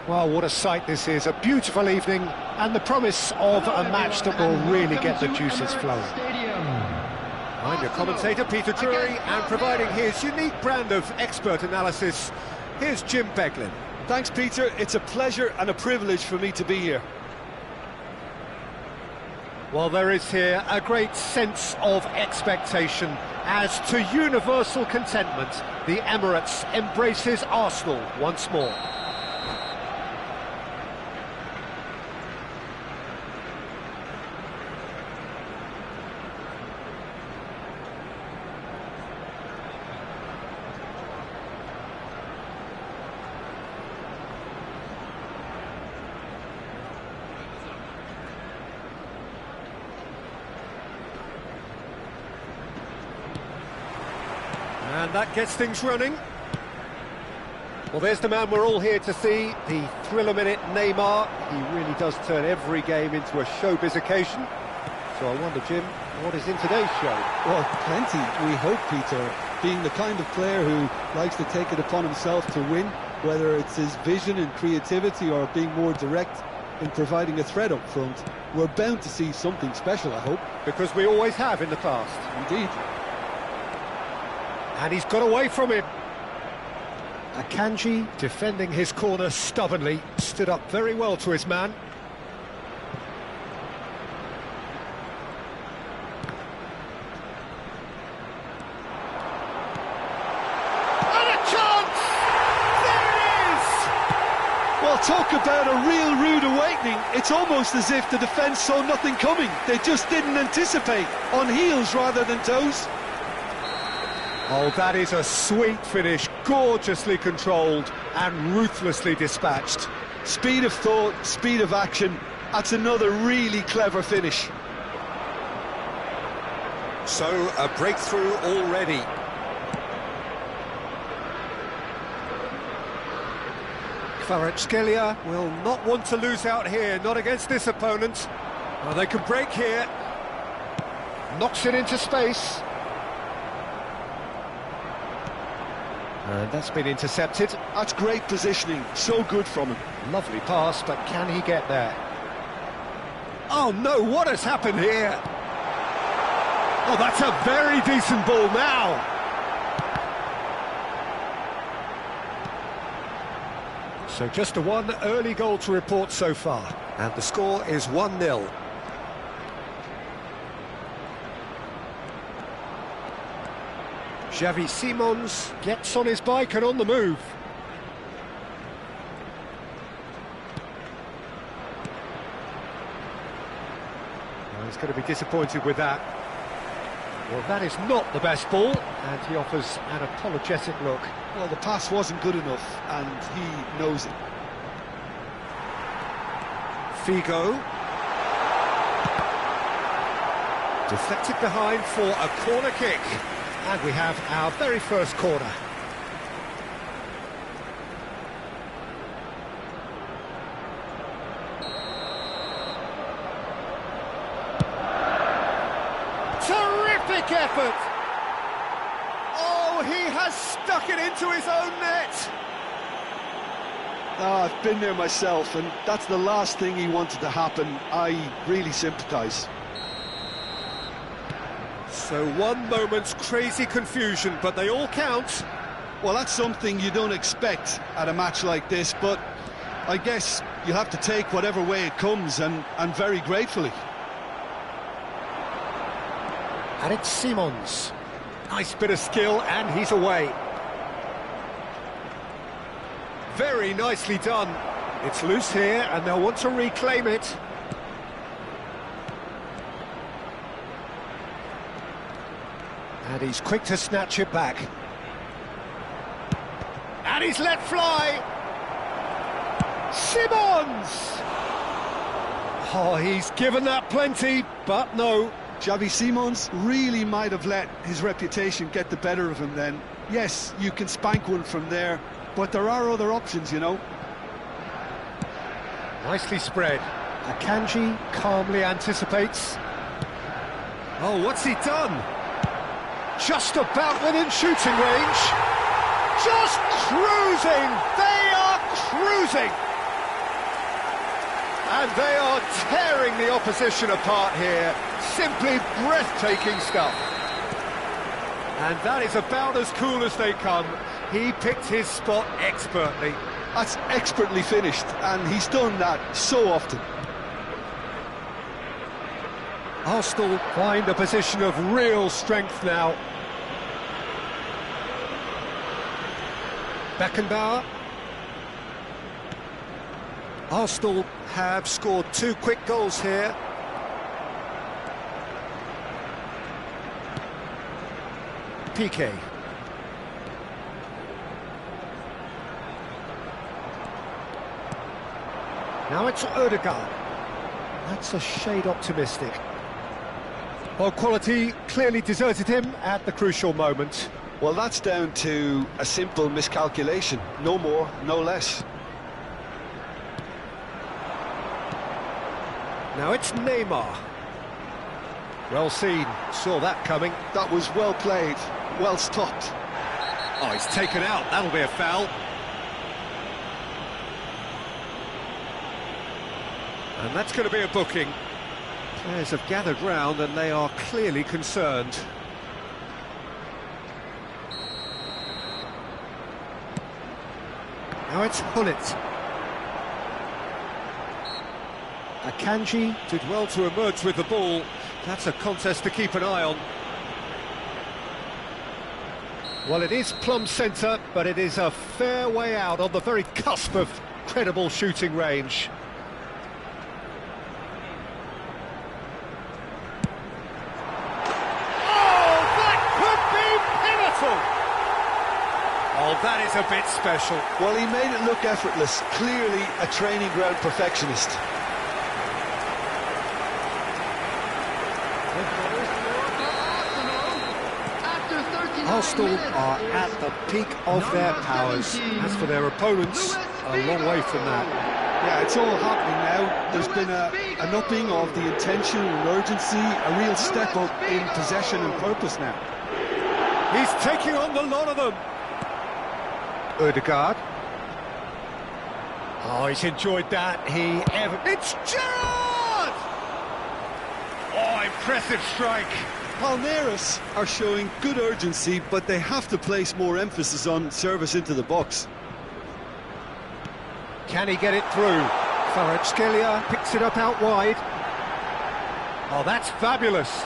Well, what a sight this is, a beautiful evening, and the promise of a match that will really get the juices flowing. I'm your commentator, Peter Drury, and providing his unique brand of expert analysis, here's Jim Beglin. Thanks, Peter. It's a pleasure and a privilege for me to be here. Well, there is here a great sense of expectation as to universal contentment. The Emirates embraces Arsenal once more. And that gets things running. Well, there's the man we're all here to see, the thriller-minute Neymar. He really does turn every game into a showbiz occasion. So I wonder, Jim, what is in today's show? Well, plenty, we hope, Peter. Being the kind of player who likes to take it upon himself to win, whether it's his vision and creativity or being more direct in providing a threat up front, we're bound to see something special, I hope. Because we always have in the past. Indeed. And he's got away from him. Akanji, defending his corner stubbornly, stood up very well to his man. And a chance! There it is! Well, talk about a real rude awakening. It's almost as if the defence saw nothing coming. They just didn't anticipate, on heels rather than toes. Oh, that is a sweet finish, gorgeously controlled and ruthlessly dispatched. Speed of thought, speed of action, that's another really clever finish. So, a breakthrough already. Kvaratskhelia will not want to lose out here, not against this opponent. Well, they can break here. Knocks it into space. And that's been intercepted. That's great positioning, so good from him. Lovely pass, but can he get there? Oh no, what has happened here? Oh, that's a very decent ball now. So just a one early goal to report so far. And the score is 1-0. Xavi Simons gets on his bike and on the move. Well, he's going to be disappointed with that. Well, that is not the best ball, and he offers an apologetic look. Well, the pass wasn't good enough, and he knows it. Figo. Deflected behind for a corner kick. And we have our very first corner. Terrific effort! Oh, he has stuck it into his own net! Ah, I've been there myself, and that's the last thing he wanted to happen. I really sympathise. So one moment's crazy confusion, but they all count. Well, that's something you don't expect at a match like this, but I guess you have to take whatever way it comes, and very gratefully. And it's Simons. Nice bit of skill, and he's away. Very nicely done. It's loose here, and they'll want to reclaim it. And he's quick to snatch it back. And he's let fly! Simons! Oh, he's given that plenty, but no. Xavi Simons really might have let his reputation get the better of him then. Yes, you can spank one from there, but there are other options, you know. Nicely spread. Akanji calmly anticipates. Oh, what's he done? Just about within shooting range. Just cruising! They are cruising! And they are tearing the opposition apart here. Simply breathtaking stuff. And that is about as cool as they come. He picked his spot expertly. That's expertly finished, and he's done that so often. Arsenal find a position of real strength now. Beckenbauer. Arsenal have scored 2 quick goals here. Piqué. Now it's Odegaard. That's a shade optimistic. Well, quality clearly deserted him at the crucial moment. Well, that's down to a simple miscalculation. No more, no less. Now it's Neymar. Well seen, saw that coming. That was well played, well stopped. Oh, he's taken out, that'll be a foul. And that's going to be a booking. Players have gathered round and they are clearly concerned. Now it's Hullet. Akanji did well to emerge with the ball. That's a contest to keep an eye on. Well, it is plumb centre, but it is a fair way out on the very cusp of credible shooting range. Oh, that is a bit special. Well, he made it look effortless. Clearly a training ground perfectionist. Arsenal are at the peak of their powers. As for their opponents, a long way from that. Yeah, it's all happening now. There's been an upping of the intention and urgency, a real step up in possession and purpose now. He's taking on the lot of them. Ødegaard. Oh, he's enjoyed that. It's Gerrard! Oh, impressive strike. Palmeiras are showing good urgency, but they have to place more emphasis on service into the box. Can he get it through? Kvaratskhelia picks it up out wide. Oh, that's fabulous.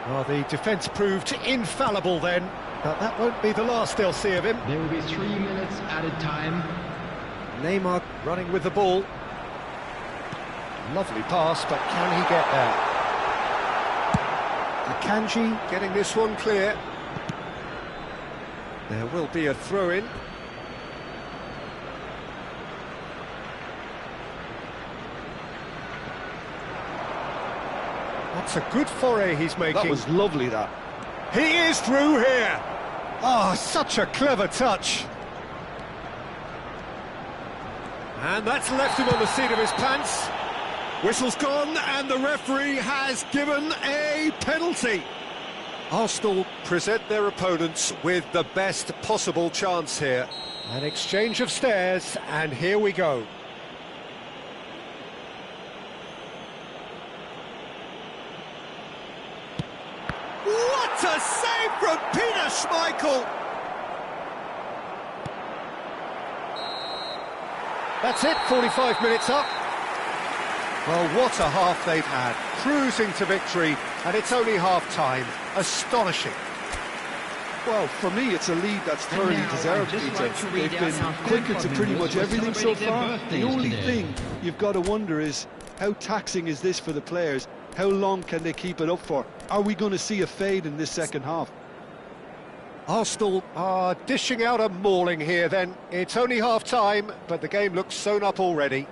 Well, the defence proved infallible then, but that won't be the last they'll see of him. There will be 3 minutes added time. Neymar running with the ball. Lovely pass, but can he get there? Akanji getting this one clear. There will be a throw-in. That's a good foray he's making. That was lovely, that. He is through here! Oh, such a clever touch. And that's left him on the seat of his pants. Whistle's gone, and the referee has given a penalty. Arsenal present their opponents with the best possible chance here. An exchange of stares, and here we go. What a save from Peter Schmeichel! That's it, 45 minutes up. Well, what a half they've had, cruising to victory, and it's only half-time. Astonishing. Well, for me, it's a lead that's thoroughly deserved, Peter. They've been quicker to pretty much everything so far. The only thing you've got to wonder is, how taxing is this for the players? How long can they keep it up for? Are we going to see a fade in this second half? Arsenal are dishing out a mauling here then. It's only half-time, but the game looks sewn up already.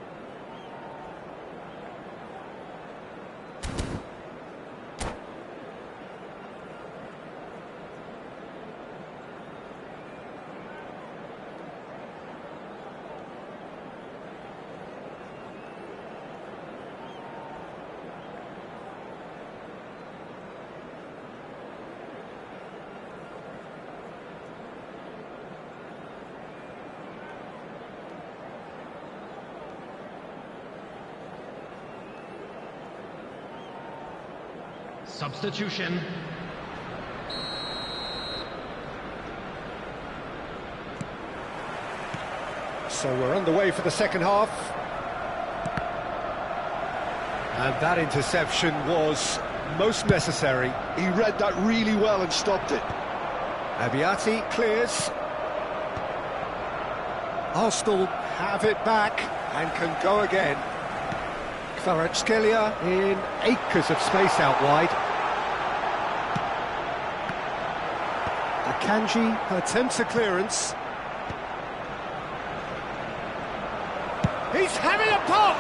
Substitution. So we're underway for the second half. And that interception was most necessary. He read that really well and stopped it. Abiati clears. Arsenal have it back and can go again. Kvaratskhelia in acres of space out wide. Akanji attempts a clearance. He's having a pop!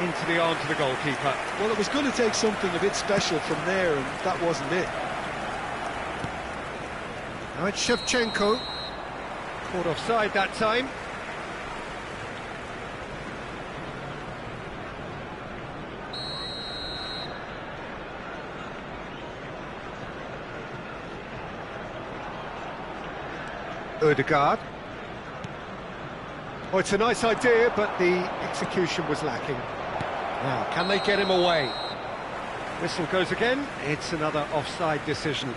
Into the arms of the goalkeeper. Well, it was going to take something a bit special from there, and that wasn't it. Now it's Shevchenko. Caught offside that time. Ødegaard. Oh, it's a nice idea, but the execution was lacking. Now, can they get him away? Whistle goes again. It's another offside decision.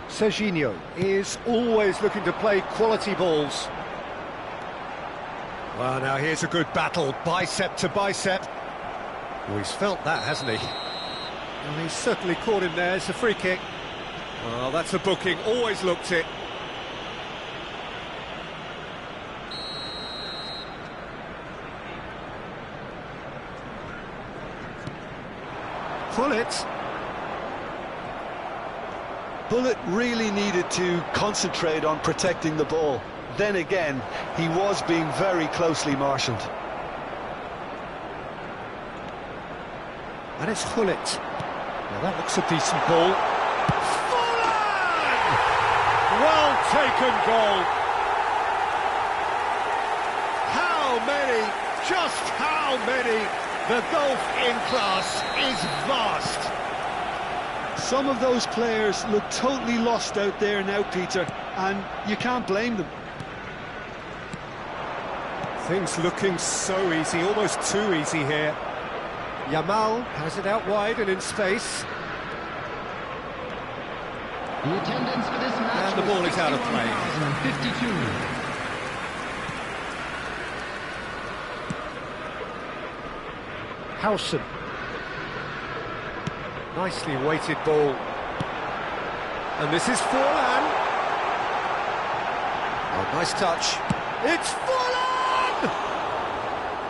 Serginho is always looking to play quality balls. Well, now here's a good battle, bicep to bicep. Well, he's felt that, hasn't he? Well, he's certainly caught him there. It's a free kick. Well, that's a booking. Always looked it. Pullet. Pullet really needed to concentrate on protecting the ball. Then again, he was being very closely marshalled. And it's Gullit. Now that looks a decent ball. Fulham! Well taken goal. How many Just how many? The gulf in class is vast. Some of those players look totally lost out there now, Peter, and you can't blame them. Things looking so easy, almost too easy here. Yamal has it out wide and in space. The attendance for this match And the ball is out of play. 52. Howson. Nicely weighted ball. And this is Forlan. Oh, nice touch. It's Forlan!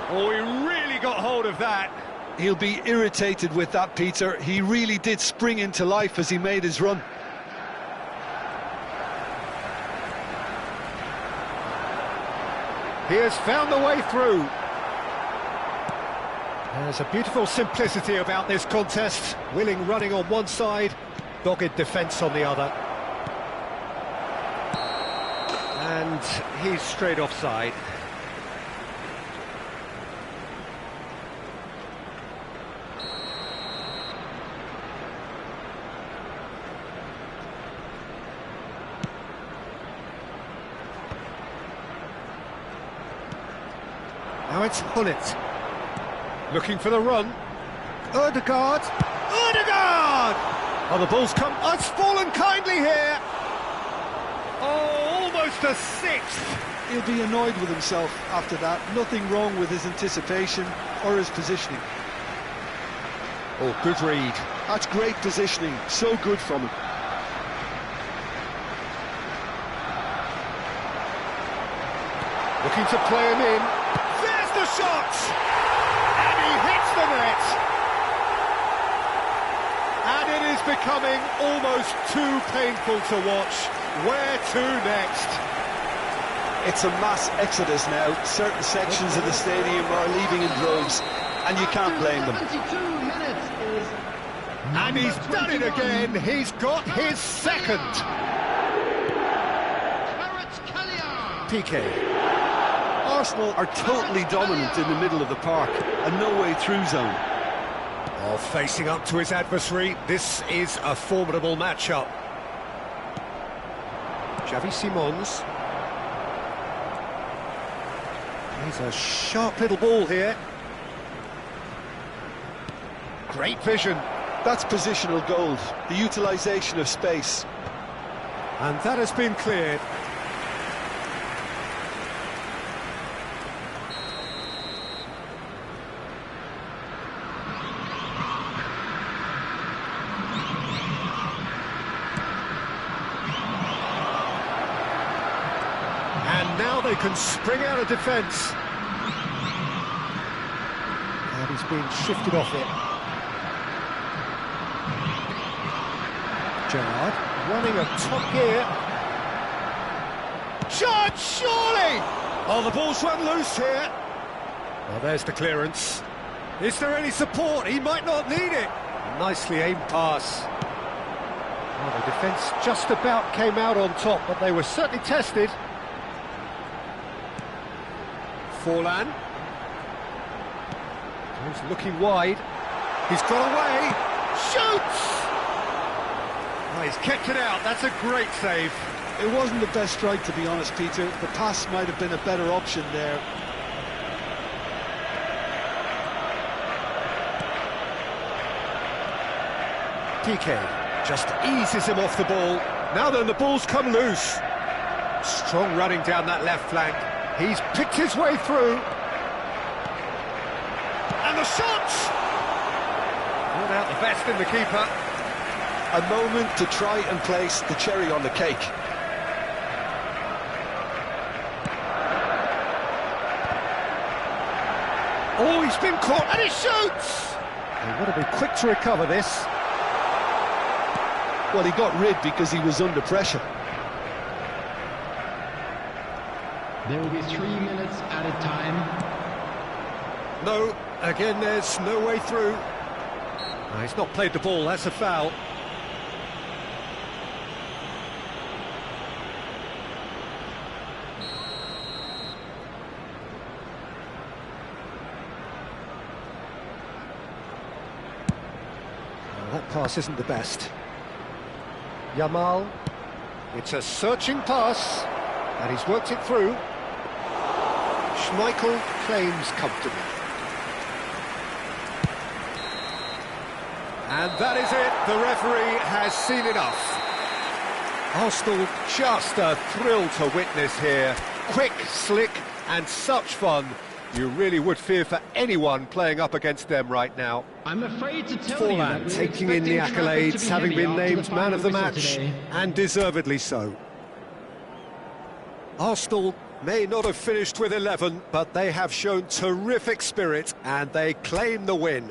Oh, he really got hold of that. He'll be irritated with that, Peter. He really did spring into life as he made his run. He has found the way through. There's a beautiful simplicity about this contest. Willing running on one side, dogged defence on the other. And he's straight offside. Now it's Hullet. Looking for the run. Ødegaard! Ødegaard! Oh, the ball's come... Oh, it's fallen kindly here! Oh, almost a sixth! He'll be annoyed with himself after that. Nothing wrong with his anticipation or his positioning. Oh, good read. That's great positioning. So good from him. Looking to play him in. There's the shot! And he hits the net! And it is becoming almost too painful to watch. Where to next? It's a mass exodus now. Certain sections of the stadium are leaving in droves, and you can't blame them. 72 minutes is And he's done it again. He's got his second. PK. Arsenal are totally dominant in the middle of the park, a no-way-through zone. Oh, facing up to his adversary, this is a formidable matchup. Xavi Simons. He's a sharp little ball here. Great vision. That's positional gold, the utilisation of space. And that has been cleared. And now they can spring out of defence. And he's being shifted off it. Gerrard running at top gear. Shot, surely! Oh, the ball's run loose here. Well, there's the clearance. Is there any support? He might not need it. Nicely aimed pass. Well, the defence just about came out on top, but they were certainly tested. Forlan. He's looking wide. He's got away. Shoots! Oh, he's kept it out. That's a great save. It wasn't the best strike, to be honest, Peter. The pass might have been a better option there. PK just eases him off the ball. Now then, the ball's come loose. Strong running down that left flank. He's picked his way through. And the shot! Brought out the best in the keeper. A moment to try and place the cherry on the cake. Oh, he's been caught, and he shoots! They've got to be quick to recover this. Well, he got rid because he was under pressure. There will be 3 minutes added time. No, again, there's no way through. No, he's not played the ball, that's a foul. pass isn't the best. Yamal. It's a searching pass, and he's worked it through. Schmeichel claims comfortably. And that is it, the referee has seen enough. Arsenal just a thrill to witness here. Quick, slick, and such fun. You really would fear for anyone playing up against them right now. I'm afraid to tell you that Forlan we're taking in the expecting traffic to accolades, be having heavy been after named the man final of the whistle match, today. and deservedly so. Arsenal may not have finished with 11, but they have shown terrific spirit, and they claim the win.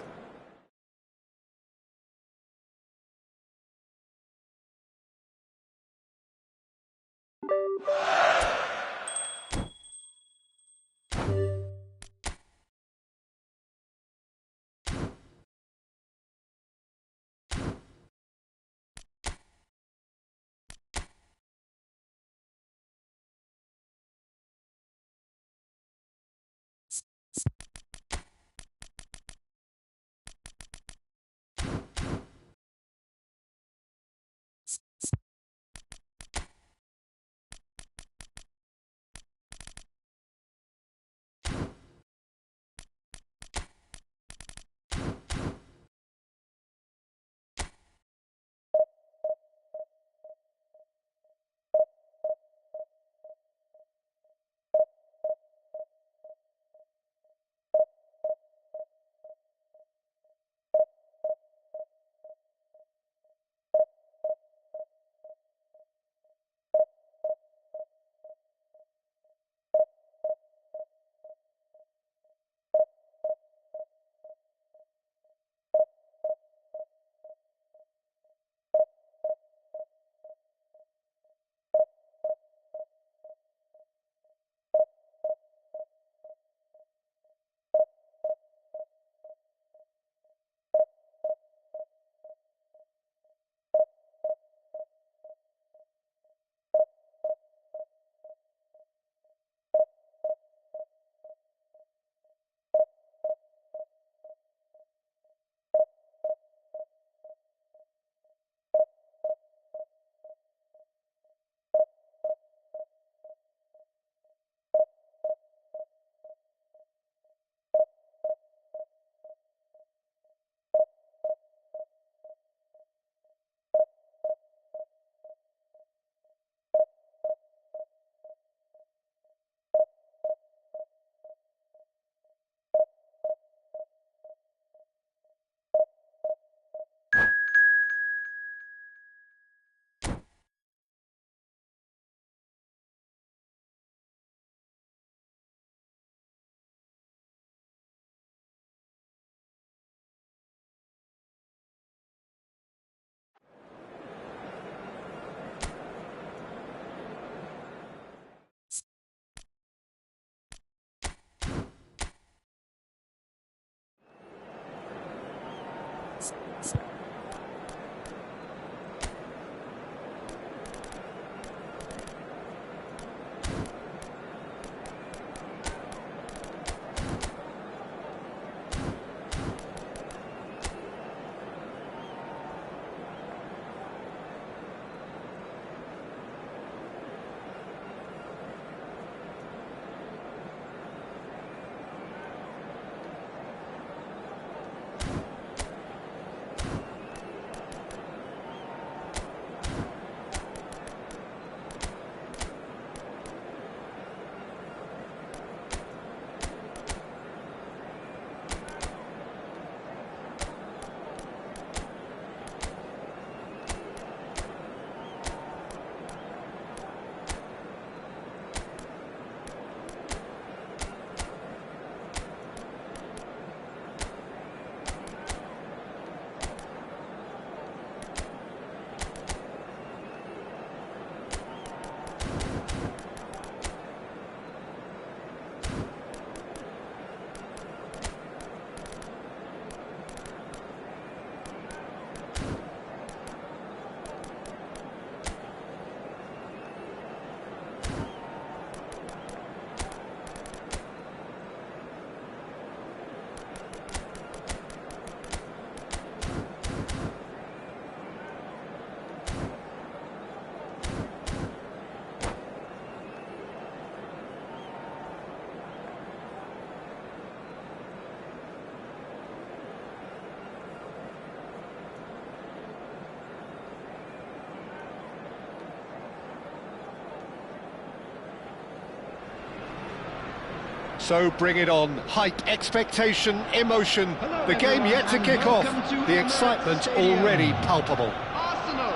So bring it on. Hype, expectation, emotion. The game yet to kick off. The excitement already palpable. Arsenal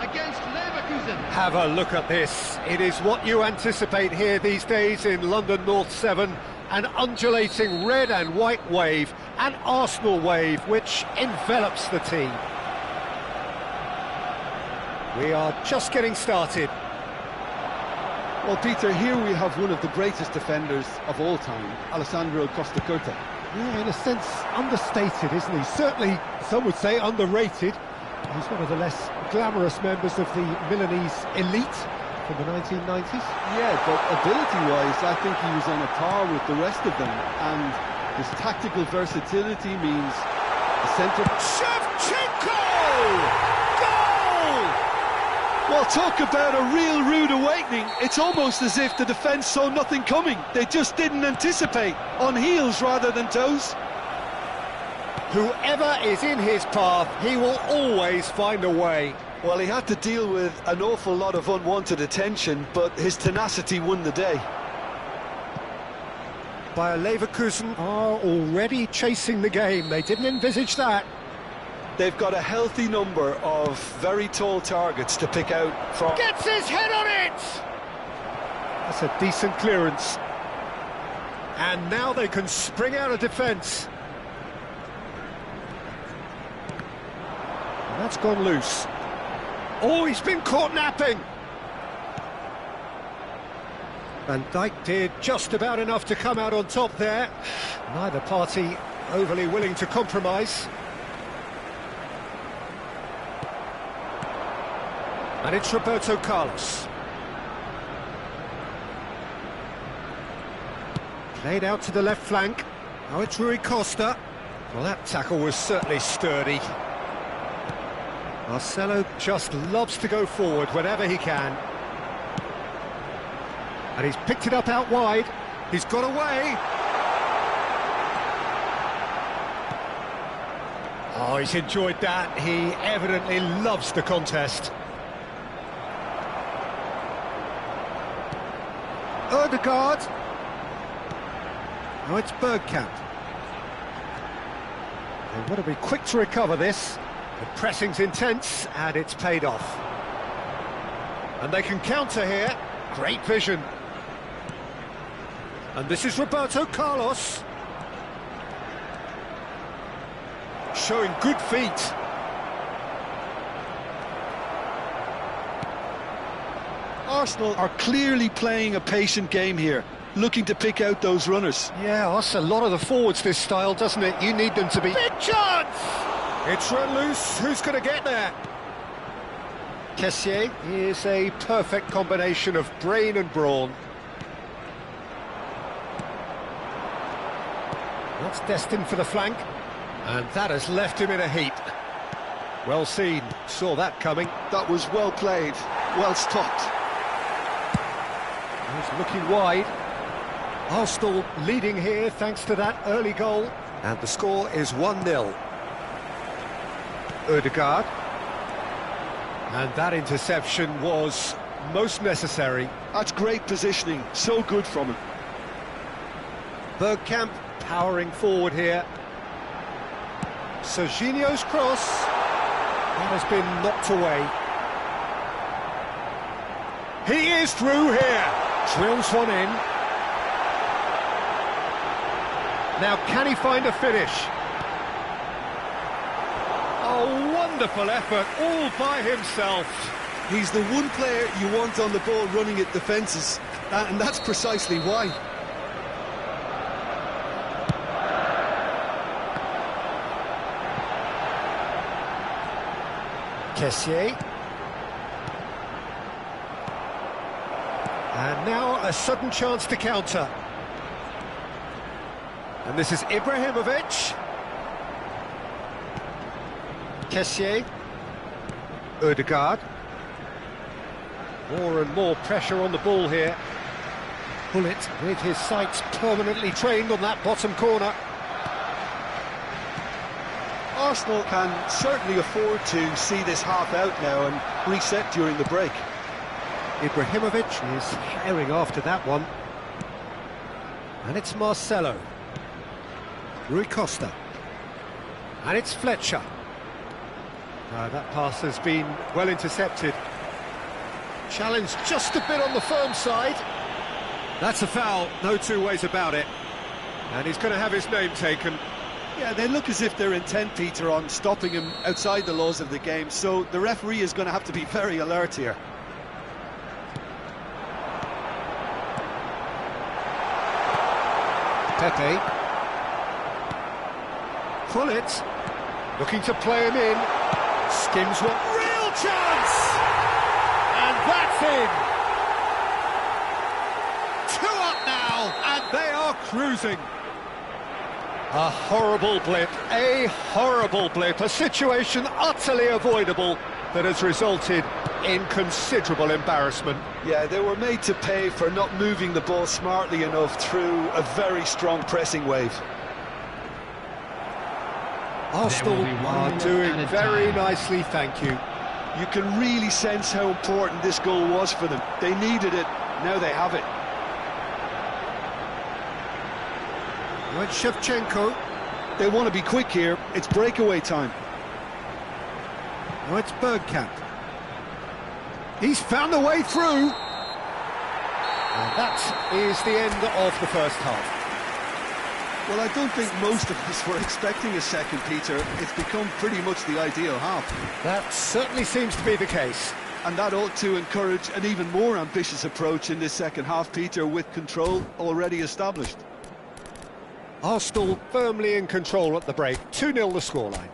against Leverkusen. Have a look at this. It is what you anticipate here these days in London North 7. An undulating red and white wave, an Arsenal wave which envelops the team. We are just getting started. Well, Peter, here we have one of the greatest defenders of all time, Alessandro Costa Curta. Yeah, in a sense, understated, isn't he? Certainly, some would say underrated. He's one of the less glamorous members of the Milanese elite from the 1990s. Yeah, but ability-wise, I think he was on a par with the rest of them. And his tactical versatility means a centre... Shevchenko! Well, talk about a real rude awakening. It's almost as if the defence saw nothing coming. They just didn't anticipate, on heels rather than toes. Whoever is in his path, he will always find a way. Well, he had to deal with an awful lot of unwanted attention, but his tenacity won the day. Bayer Leverkusen are already chasing the game. They didn't envisage that. They've got a healthy number of very tall targets to pick out from. Gets his head on it! That's a decent clearance. And now they can spring out of defence. And that's gone loose. Oh, he's been caught napping! Van Dijk did just about enough to come out on top there. Neither party overly willing to compromise. And it's Roberto Carlos. Played out to the left flank. Now it's Rui Costa. Well, that tackle was certainly sturdy. Marcelo just loves to go forward whenever he can. And he's picked it up out wide. He's got away. Oh, he's enjoyed that. He evidently loves the contest. Odegaard. Now it's Bergkamp. They've got to be quick to recover this. The pressing's intense, and it's paid off. And they can counter here. Great vision. And this is Roberto Carlos. Showing good feet. Arsenal are clearly playing a patient game here, looking to pick out those runners. Yeah, that's a lot of the forwards, this style, doesn't it? You need them to be... Big chance! It's run loose. Who's going to get there? Kessié is a perfect combination of brain and brawn. That's destined for the flank. And that has left him in a heap. Well seen. Saw that coming. That was well played, well stopped. He's looking wide. Arsenal leading here thanks to that early goal. And the score is 1-0. Odegaard. And that interception was most necessary. That's great positioning, so good from him. Bergkamp powering forward here. Serginho's cross. That has been knocked away. He is through here. Drills one in. Now, can he find a finish? A wonderful effort, all by himself. He's the one player you want on the ball running at defences, and that's precisely why. Kessié. And now a sudden chance to counter. And this is Ibrahimovic. Kessié. Odegaard. More and more pressure on the ball here. Bullet with his sights permanently trained on that bottom corner. Arsenal can certainly afford to see this half out now and reset during the break. Ibrahimovic is herring after that one. And it's Marcelo. Rui Costa. And it's Fletcher. That pass has been well intercepted. Challenge just a bit on the firm side. That's a foul, no two ways about it. And he's going to have his name taken. Yeah, they look as if they're intent, Peter, on stopping him outside the laws of the game, so the referee is going to have to be very alert here. Pepe. Pullet. Looking to play him in. Skims one. Real chance! And that's in! 2 up now, and they are cruising. A horrible blip, a situation utterly avoidable that has resulted in considerable embarrassment. Yeah, they were made to pay for not moving the ball smartly enough through a very strong pressing wave. Arsenal are doing very nicely, thank you. You can really sense how important this goal was for them. They needed it, now they have it. Now it's Shevchenko. They want to be quick here, it's breakaway time. Now it's Bergkamp. He's found a way through. And that is the end of the first half. Well, I don't think most of us were expecting a second, Peter. It's become pretty much the ideal half. That certainly seems to be the case. And that ought to encourage an even more ambitious approach in this second half, Peter, with control already established. Arsenal firmly in control at the break. 2-0 the scoreline.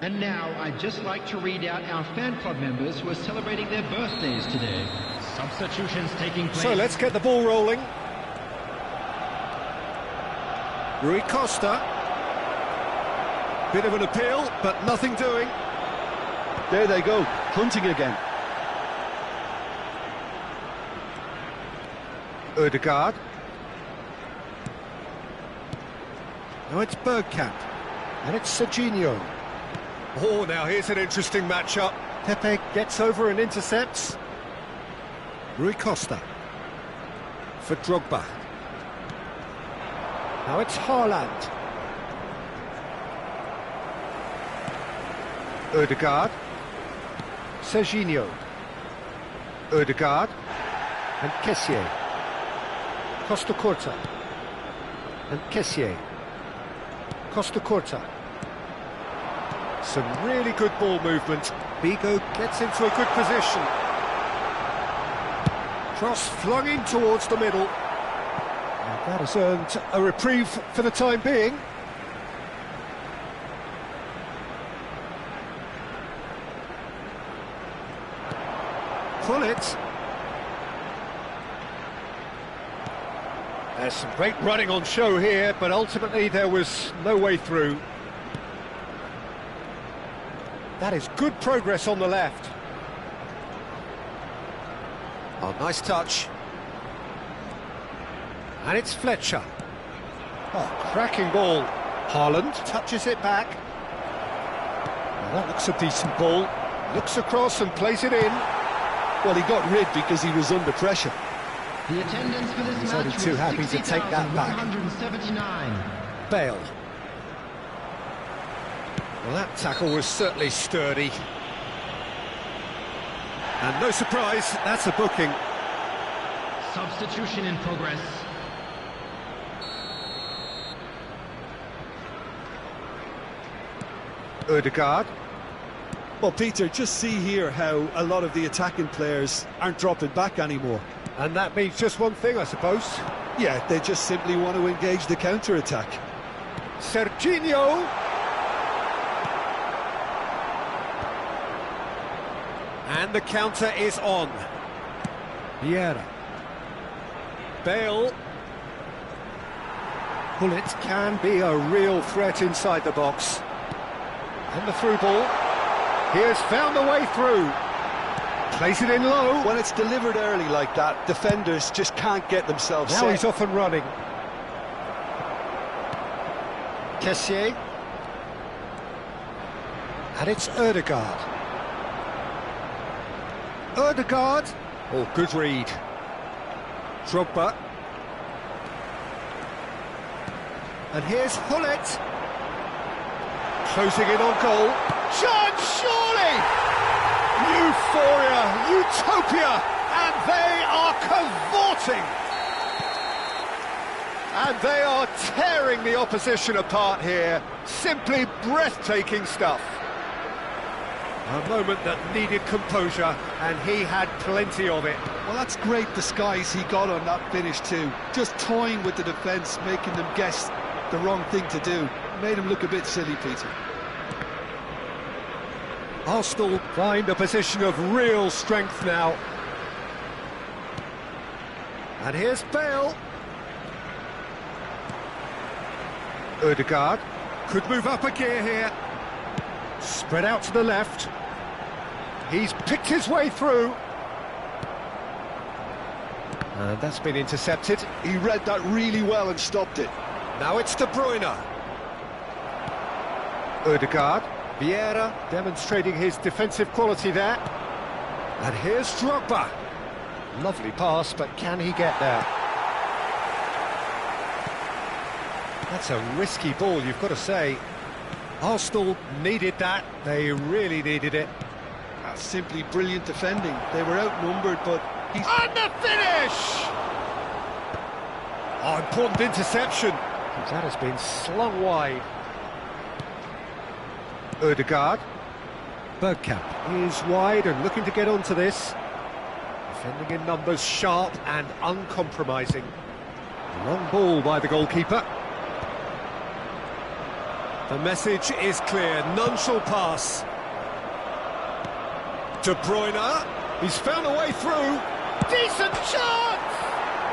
And now, I'd just like to read out our fan club members who are celebrating their birthdays today. Substitutions taking place. So let's get the ball rolling. Rui Costa. Bit of an appeal, but nothing doing. There they go, hunting again. Ødegaard. Now it's Bergkamp. And it's Serginho. Oh, now here's an interesting matchup. Pepe gets over and intercepts. Rui Costa. For Drogba. Now it's Haaland. Ødegaard. Serginho. Ødegaard. And Kessié. Costa Curta. And Kessié. Costa Curta. Some really good ball movement. Bigo gets into a good position. Cross flung in towards the middle. And that has earned a reprieve for the time being. Pullet. There's some great running on show here, but ultimately there was no way through. That is good progress on the left. Oh, nice touch. And it's Fletcher. Oh, cracking ball. Haaland touches it back. Well, that looks a decent ball. Looks across and plays it in. Well, he got rid because he was under pressure. The attendance for this He's match only too was happy to take that back. 60,179. Bale. Well, that tackle was certainly sturdy. And no surprise, that's a booking. Substitution in progress. Ødegaard. Well, Peter, just see here how a lot of the attacking players aren't dropping back anymore. And that means just one thing, I suppose. Yeah, they just simply want to engage the counter-attack. Serginho. And the counter is on. Vieira. Bale. Pullet can be a real threat inside the box. And the through ball. He has found a way through. Plays it in low. When it's delivered early like that, defenders just can't get themselves Now set. he's off and running. Kessié. And it's Ødegaard. Ødegaard. Oh, good read. Drogba. And here's Hullet. Closing in on goal. Chance, surely! Euphoria, utopia, and they are cavorting. And they are tearing the opposition apart here. Simply breathtaking stuff. A moment that needed composure, and he had plenty of it. Well, that's great disguise he got on that finish too. Just toying with the defence, making them guess the wrong thing to do. Made him look a bit silly, Peter. Arsenal find a position of real strength now. And here's Bale. Ødegaard could move up a gear here. Spread out to the left. He's picked his way through. And that's been intercepted. He read that really well and stopped it. Now it's De Bruyne. Ødegaard. Vieira demonstrating his defensive quality there. And here's Drogba. Lovely pass, but can he get there? That's a risky ball, you've got to say. Arsenal needed that. They really needed it. That's simply brilliant defending. They were outnumbered, but he's... And the finish! Oh, important interception. That has been slung wide. Ødegaard. Bergkamp is wide and looking to get onto this. Defending in numbers, sharp and uncompromising. Long ball by the goalkeeper. The message is clear, none shall pass. De Bruyne, he's found a way through. Decent chance!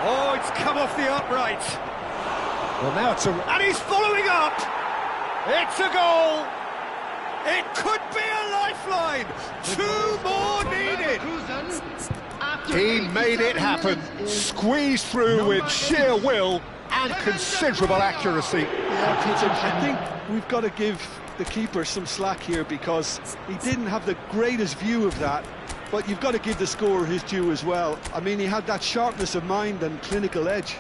Oh, it's come off the upright. Well, now it's a... And he's following up! It's a goal! It could be a lifeline! Two more needed! He made it happen. Squeezed through with sheer will and considerable accuracy. Yeah, Peter, I think we've got to give the keeper some slack here because he didn't have the greatest view of that, but you've got to give the scorer his due as well. I mean, he had that sharpness of mind and clinical edge.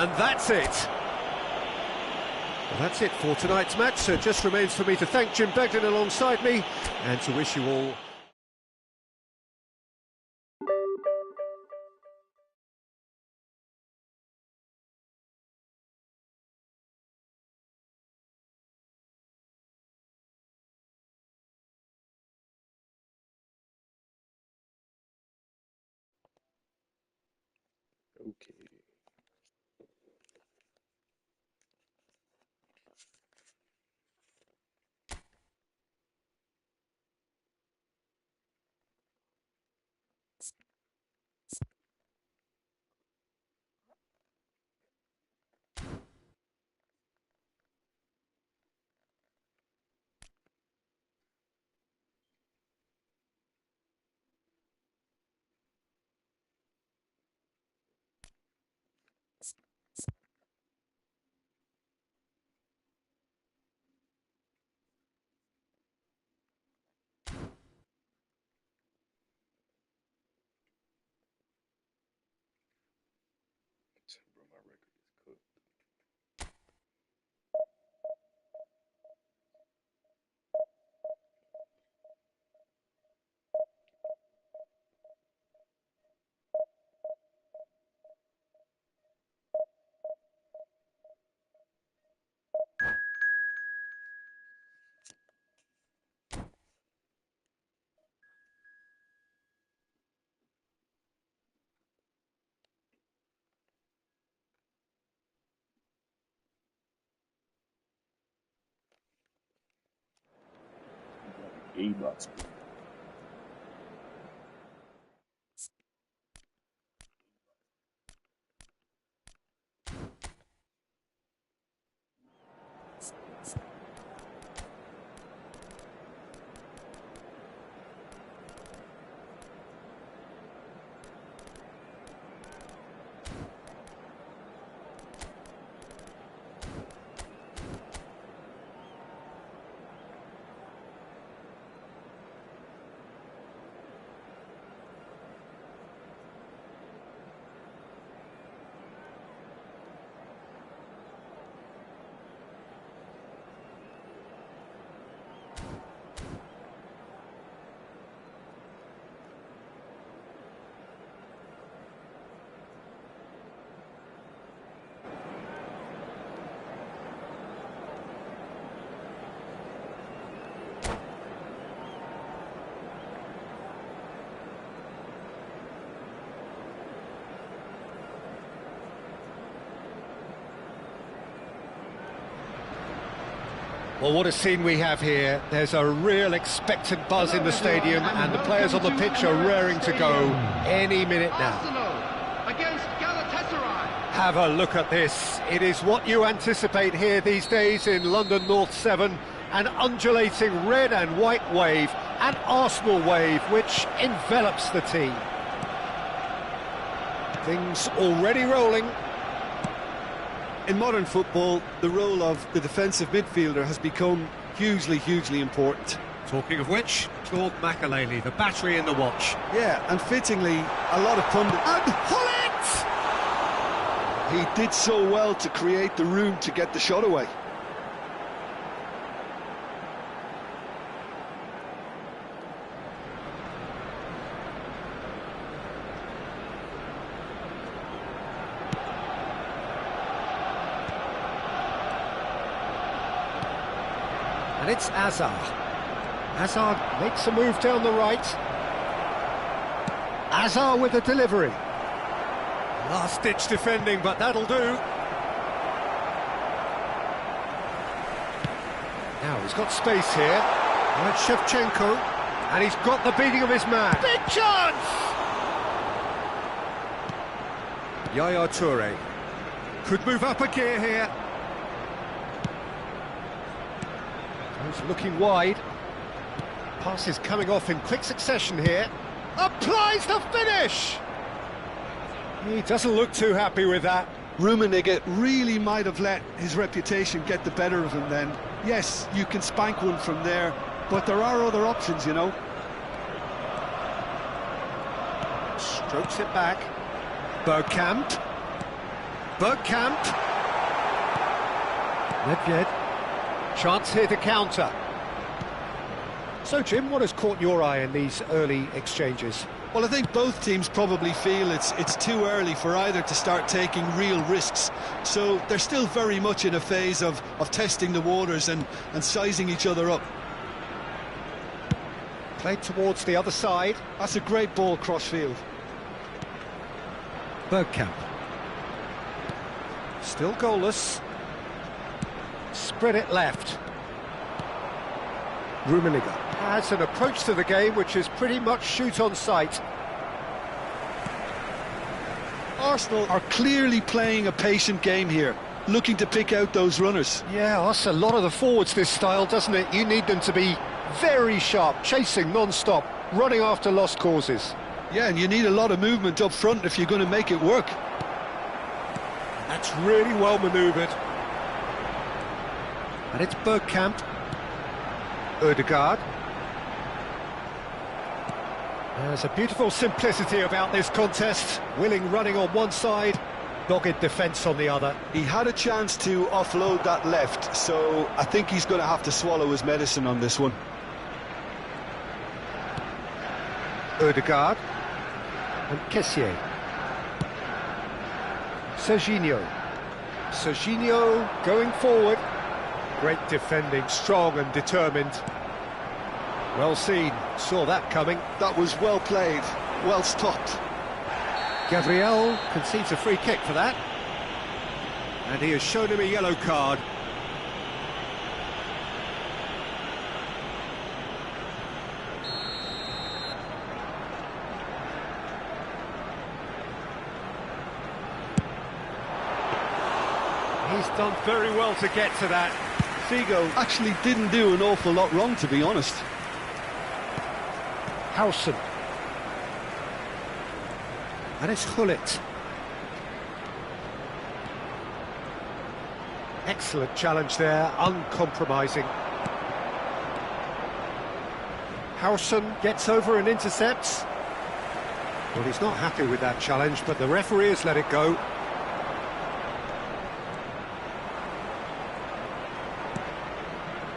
And that's it. Well, that's it for tonight's match. So it just remains for me to thank Jim Beglin alongside me and to wish you all Okay. Bro, my record is cooked. A-box. Well, what a scene we have here. There's a real expectant buzz in the stadium, and the players on the pitch are raring to go any minute now. Have a look at this. It is what you anticipate here these days in London North 7. An undulating red and white wave, an Arsenal wave, which envelops the team. Things already rolling. In modern football, the role of the defensive midfielder has become hugely important. Talking of which, Claude Makelele, the battery in the watch. Yeah, and fittingly, a lot of pundits... And Hullet! He did so well to create the room to get the shot away. And it's Hazard. Hazard makes a move down the right. Hazard with a delivery. Last-ditch defending, but that'll do. Now he's got space here. And it's Shevchenko. And he's got the beating of his man. Big chance! Yaya Toure. Could move up a gear here. He's looking wide. Pass is coming off in quick succession here. Applies the finish! He doesn't look too happy with that. Rummenigge really might have let his reputation get the better of him then. Yes, you can spank one from there, but there are other options, you know. Strokes it back. Bergkamp. Nedved. Chance here to counter. So, Jim, what has caught your eye in these early exchanges? Well, I think both teams probably feel it's too early for either to start taking real risks. So they're still very much in a phase of testing the waters and sizing each other up. Played towards the other side. That's a great ball cross-field. Bergkamp. Still goalless. Spread it left. Rummenigge has an approach to the game which is pretty much shoot on sight. Arsenal are clearly playing a patient game here, looking to pick out those runners. Yeah, that's a lot of the forwards, this style, doesn't it? You need them to be very sharp, chasing non-stop, running after lost causes. Yeah, and you need a lot of movement up front if you're going to make it work. That's really well manoeuvred. And it's Bergkamp. Ødegaard. There's a beautiful simplicity about this contest. Willing running on one side, dogged defence on the other. He had a chance to offload that left, so I think he's going to have to swallow his medicine on this one. Ødegaard. And Kessié. Serginho going forward. Great defending, strong and determined. Well seen, saw that coming. That was well played, well stopped. Gabriel concedes a free kick for that. And he has shown him a yellow card. He's done very well to get to that. Figo actually didn't do an awful lot wrong, to be honest. Howson. And it's Hullet. Excellent challenge there, uncompromising. Howson gets over and intercepts. Well, he's not happy with that challenge, but the referee has let it go.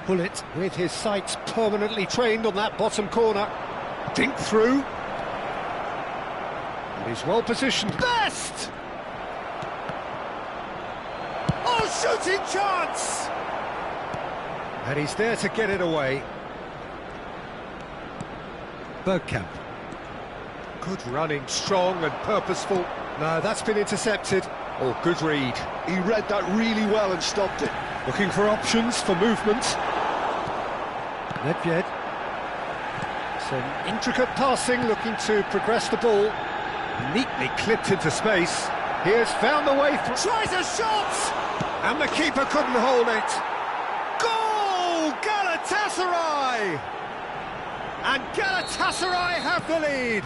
Hullet with his sights permanently trained on that bottom corner. Dink through. And he's well positioned. Best! Oh, shooting chance! And he's there to get it away. Bergkamp. Good running, strong and purposeful. No, that's been intercepted. Oh, good read. He read that really well and stopped it. Looking for options for movement. Nedved. Some intricate passing, looking to progress the ball. Neatly clipped into space. He has found the way through. Tries a shot! And the keeper couldn't hold it. Goal! Galatasaray! And Galatasaray have the lead.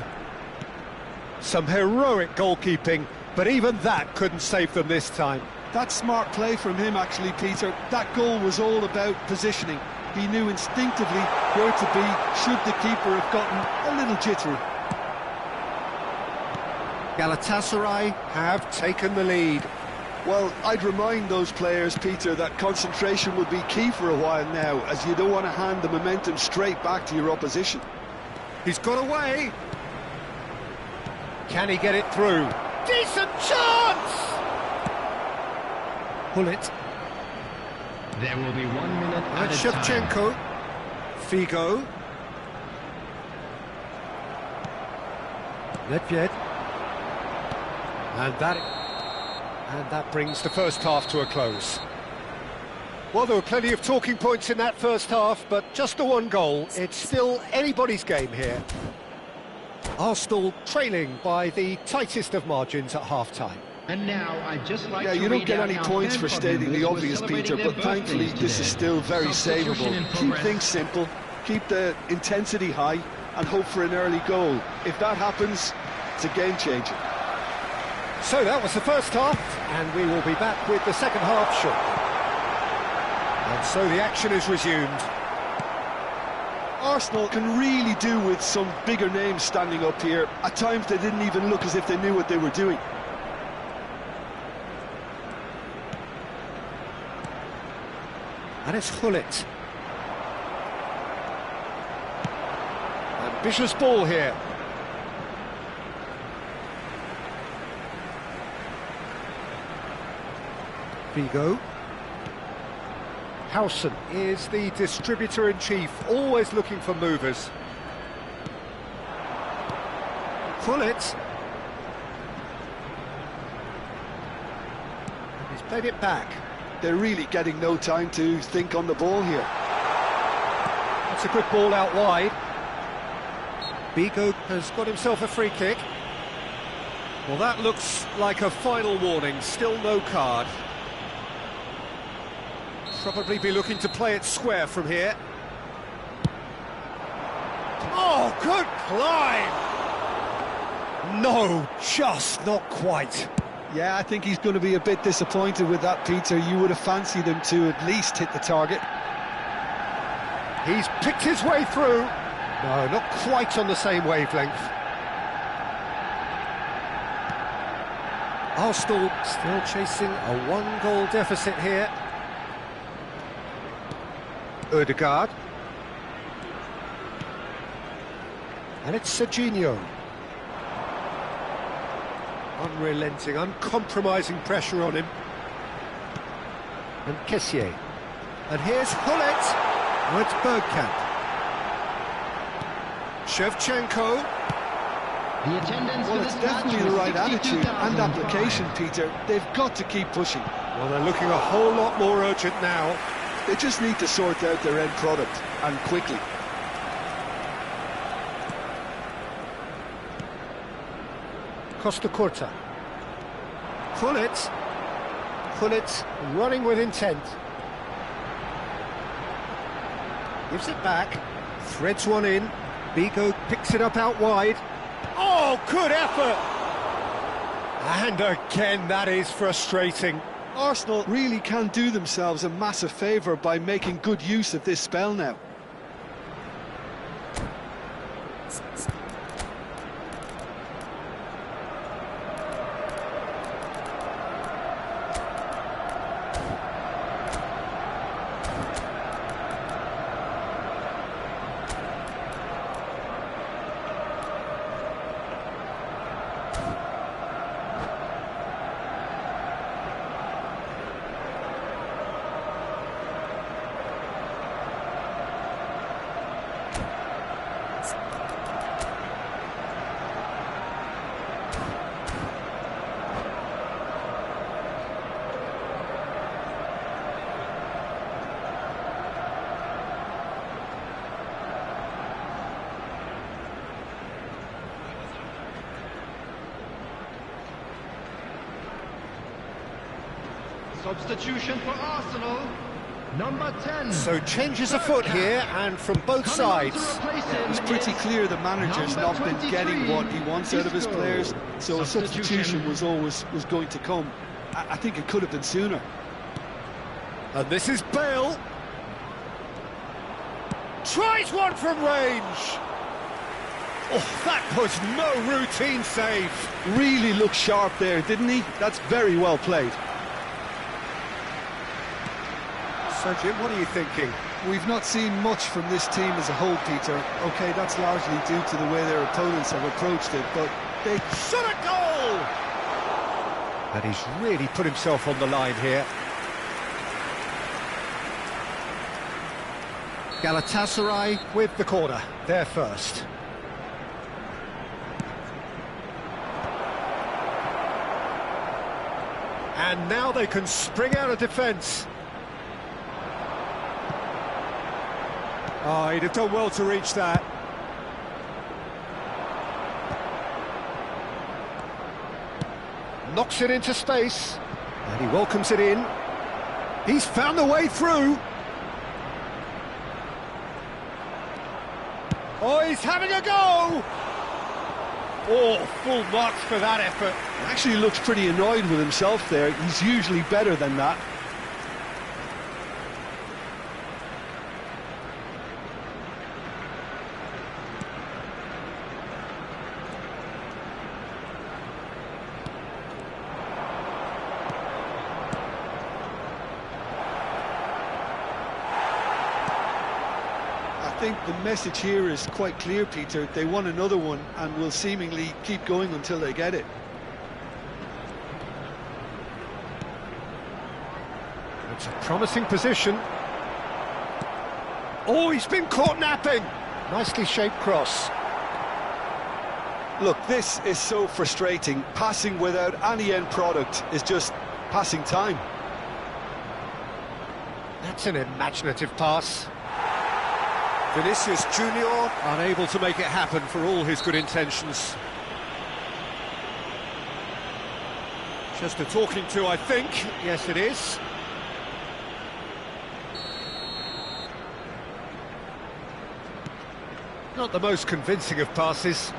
Some heroic goalkeeping, but even that couldn't save them this time. That's smart play from him, actually, Peter. That goal was all about positioning. He knew instinctively where to be should the keeper have gotten a little jittery. Galatasaray have taken the lead. Well, I'd remind those players, Peter, that concentration will be key for a while now, as you don't want to hand the momentum straight back to your opposition. He's got away. Can he get it through? Decent chance! Pull it. There will be 1 minute And at a time. Shevchenko. Figo. Nedved. And that brings the first half to a close. Well, there were plenty of talking points in that first half, but just the one goal. It's still anybody's game here. Arsenal trailing by the tightest of margins at half-time. And now I'd just like to You don't read get out any our points fan for club stating the members who are obvious, celebrating Peter, their but thankfully birthdays this is today. still very Substitution savable. in Keep progress. things simple, keep the intensity high, and hope for an early goal. If that happens, it's a game changer. So that was the first half, and we will be back with the second half shortly. And so the action is resumed. Arsenal can really do with some bigger names standing up here. At times they didn't even look as if they knew what they were doing. And it's Hullet. Ambitious ball here. Figo. Howson is the distributor-in-chief, always looking for movers. Hullet. He's played it back. They're really getting no time to think on the ball here. That's a good ball out wide. Figo has got himself a free kick. Well, that looks like a final warning, still no card. Probably be looking to play it square from here. Oh, good climb! No, just not quite. Yeah, I think he's going to be a bit disappointed with that, Peter. You would have fancied him to at least hit the target. He's picked his way through. No, not quite on the same wavelength. Arsenal still chasing a one-goal deficit here. Ødegaard. And it's Serginho. Unrelenting, uncompromising pressure on him. And Kessié. And here's Hullet. Oh, it's Bergkamp. Shevchenko. The attendance Well, for it's this match definitely the was right attitude and 62,005. application, Peter. They've got to keep pushing. Well, they're looking a whole lot more urgent now. They just need to sort out their end product, and quickly. Costa Curta. Hullet. Hullet running with intent. Gives it back. Threads one in. Figo picks it up out wide. Oh, good effort! And again, that is frustrating. Arsenal really can do themselves a massive favour by making good use of this spell now. Substitution for Arsenal, number 10. So changes afoot here, and from both sides. It's pretty clear the manager's not been getting what he wants out of his players, so a substitution was going to come. I think it could have been sooner. And this is Bale. Tries one from range. Oh, that was no routine save. Really looked sharp there, didn't he? That's very well played. So, Jim, what are you thinking? We've not seen much from this team as a whole, Peter. OK, that's largely due to the way their opponents have approached it, but they... Shot a goal! And he's really put himself on the line here. Galatasaray with the corner, they're first. And now they can spring out of defence. Oh, he'd have done well to reach that. Knocks it into space, and he welcomes it in. He's found the way through. Oh, he's having a go! Oh, full marks for that effort. Actually looks pretty annoyed with himself there. He's usually better than that. I think the message here is quite clear, Peter. They want another one and will seemingly keep going until they get it. It's a promising position. Oh, he's been caught napping. Nicely shaped cross. Look, this is so frustrating. Passing without any end product is just passing time. That's an imaginative pass. Vinicius Junior unable to make it happen for all his good intentions. Just a talking to, I think. Yes, it is. Not the most convincing of passes.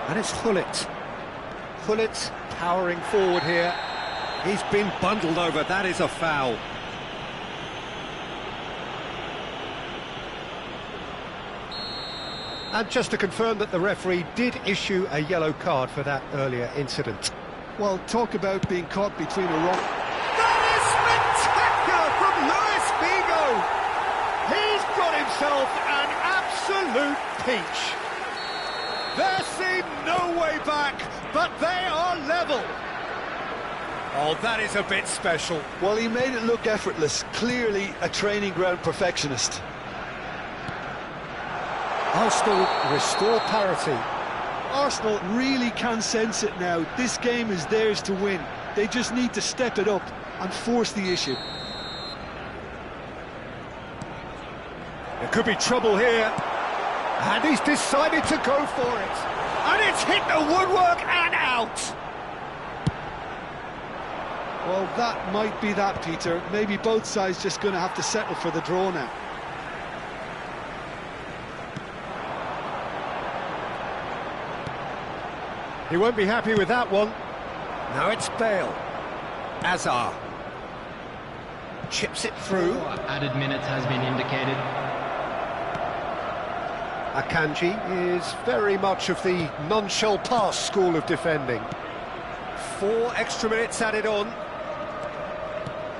And it's Hullet. Hullet powering forward here. He's been bundled over, that is a foul. And just to confirm that the referee did issue a yellow card for that earlier incident. Well, talk about being caught between a rock. That is spectacular from Luis Figo! He's got himself an absolute peach. There seemed no way back, but they are level. Oh, that is a bit special. Well, he made it look effortless. Clearly a training ground perfectionist. Arsenal restore parity. Arsenal really can sense it now. This game is theirs to win. They just need to step it up and force the issue. There could be trouble here. And he's decided to go for it. And it's hit the woodwork and out. Well, that might be that, Peter. Maybe both sides just going to have to settle for the draw now. He won't be happy with that one. Now it's Bale. Azar. Chips it through. Added minutes has been indicated. Akanji is very much of the non-shell pass school of defending. 4 extra minutes added on.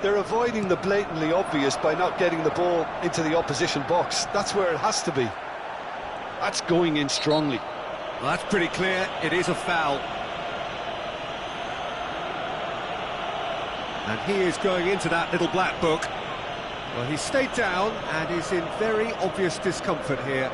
They're avoiding the blatantly obvious by not getting the ball into the opposition box. That's where it has to be. That's going in strongly. Well, that's pretty clear. It is a foul. And he is going into that little black book. Well, he stayed down and is in very obvious discomfort here.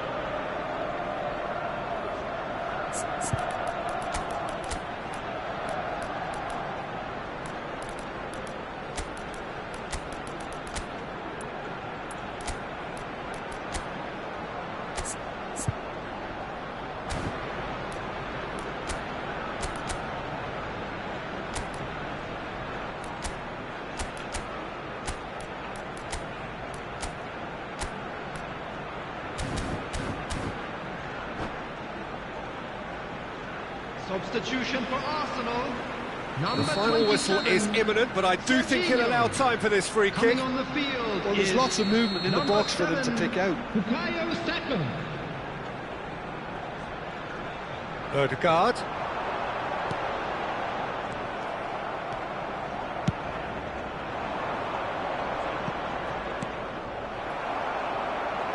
substitution for Arsenal. The final whistle is imminent, but I do think he'll allow time for this free kick. Coming on the field Well, there's is lots of movement in the number box for them to 7, pick out. Bukayo Saka. Odegaard.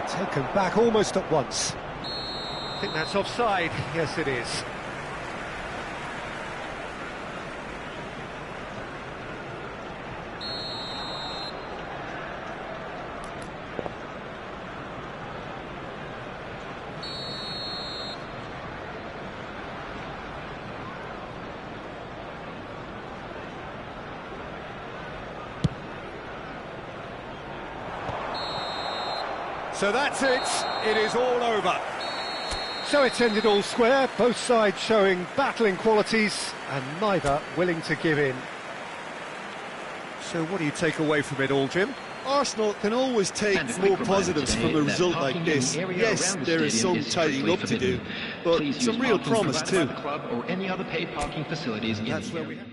Taken back almost at once. I think that's offside. Yes, it is. So that's it. It is all over. So it's ended all square, both sides showing battling qualities and neither willing to give in. So what do you take away from it all, Jim? Arsenal can always take And a quick more reminder positives today from a that result parking like in this. the area Yes, around the there is stadium some tidying strictly up to do, forbidden. but Please use some real parking promise provided too. by the club or any other paid parking facilities in That's the where we area.